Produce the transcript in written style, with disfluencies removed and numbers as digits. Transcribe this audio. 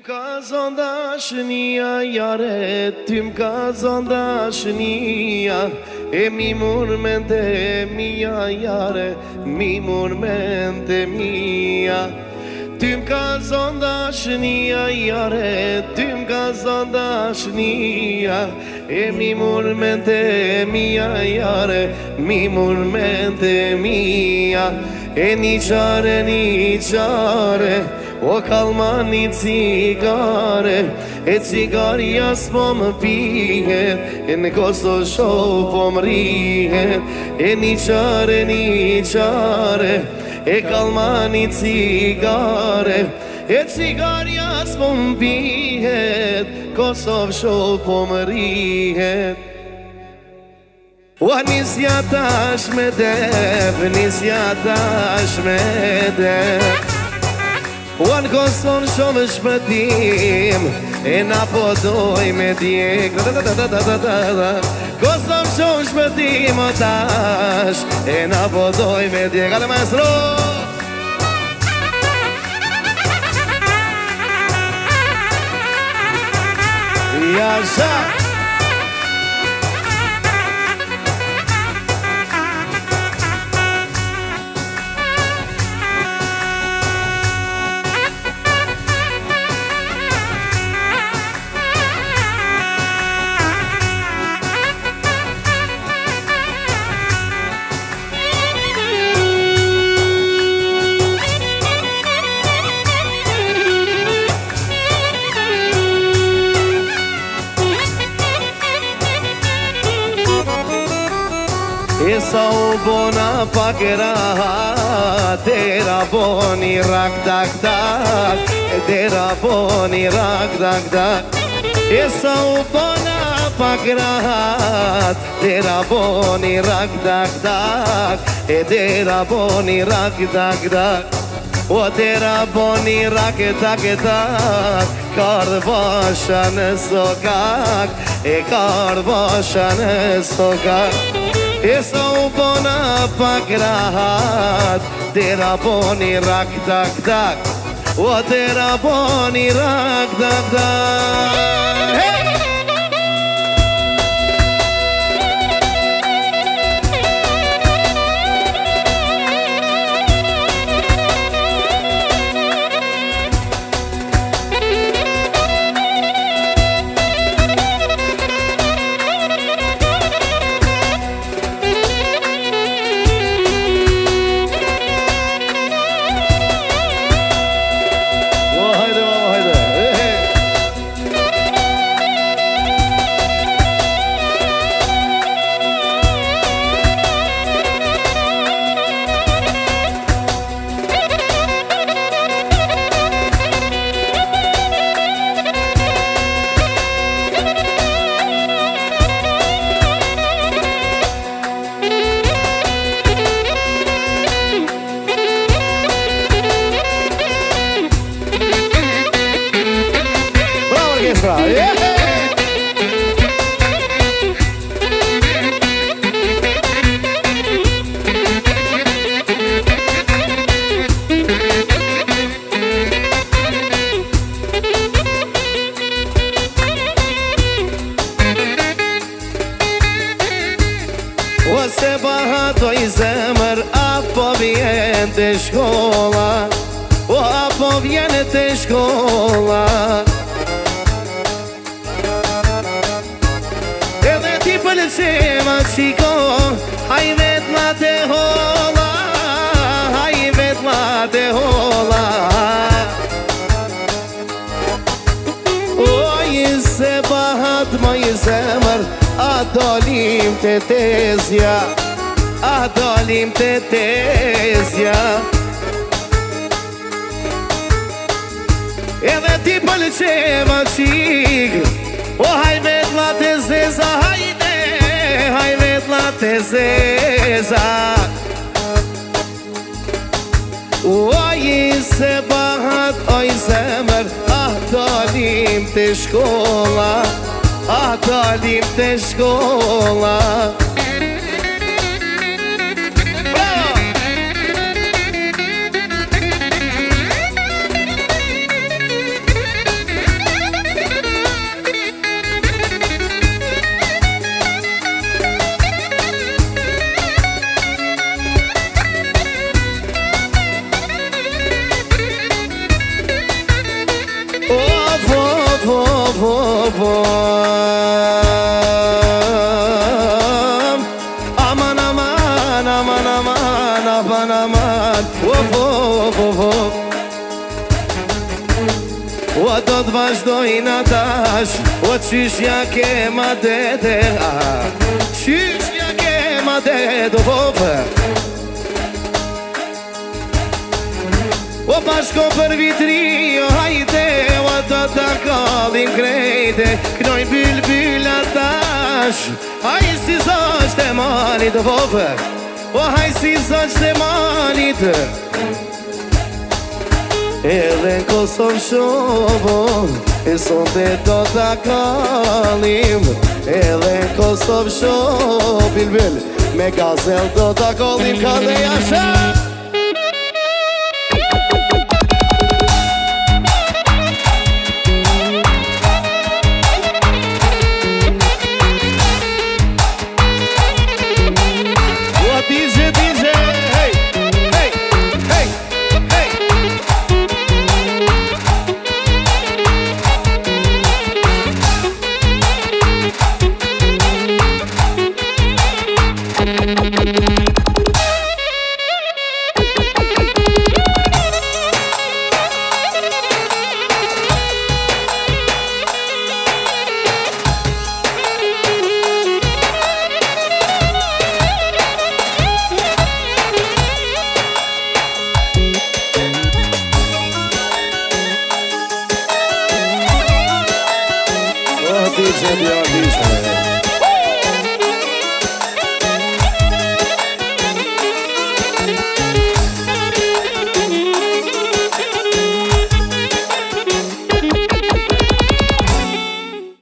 ka zon dashnia yare, tym ka zon dashnia. E mi mormente mia yare, mi mormente mia. Tym ka zon dashnia yare, tym ka zon dashnia. E mi mormente mia yare, mi mormente mia. E një qare, o kalma një cigare, e cigaria s'po më pihet, e në Kosovë shoh po më rihet. E një qare, e kalma një cigare, e cigaria s'po më pihet, Kosovë shoh po më rihet. Ua nisja tash me dep, nisja tash me dep. Ua në Kosovë shumë shpëtim, e na po doj me djek. Kosovë shumë shpëtim o tash, e na po doj me djek. Ale maestro! Jasha! E sa u bona pak rahat, dera boni rak dak dak, dera boni rak dak dak. E sa u bona pak rahat, dera boni rak dak dak, dera boni rak dak dak. O dera boni rak dak dak, kardë basha në sokak, e kardë basha në sokak. E sa u bona pak rahat, dera boni rak dak dak, o dera boni rak dak dak. Hey! Se bahatoj zemër, apo vjen të shkolla, o apo vjen të shkolla. Edhe ti pëlqema qiko, haj vet ma të holla, haj vet ma të holla. Oj, se bahat moj zemër, a dalim të tezja, a dalim të tezja. Edhe ti pëlqema qik, o haj vet la të zeza, hajde, haj vet la të zeza. Oj, se bahat oj zemër, a dalim të shkolla, a dalim të shkolla. vo Aman, aman, aman, aman, aman, aman vo O do të vazhdojnë atash O qyshja ke ma dete Qyshja ke ma dete O bashko për vitri O hajde O do të kallim krejte Knojnë bylbyl atash Haj si zoq të manit O haj si zoq të manit Edhe në Kosovë shobo E sonte do t'a kallim Edhe në Kosovë shobo Bilbil Me gazel do t'a kallim Ka dhe jasha O DJ Hey, hey, hey, hey DJ,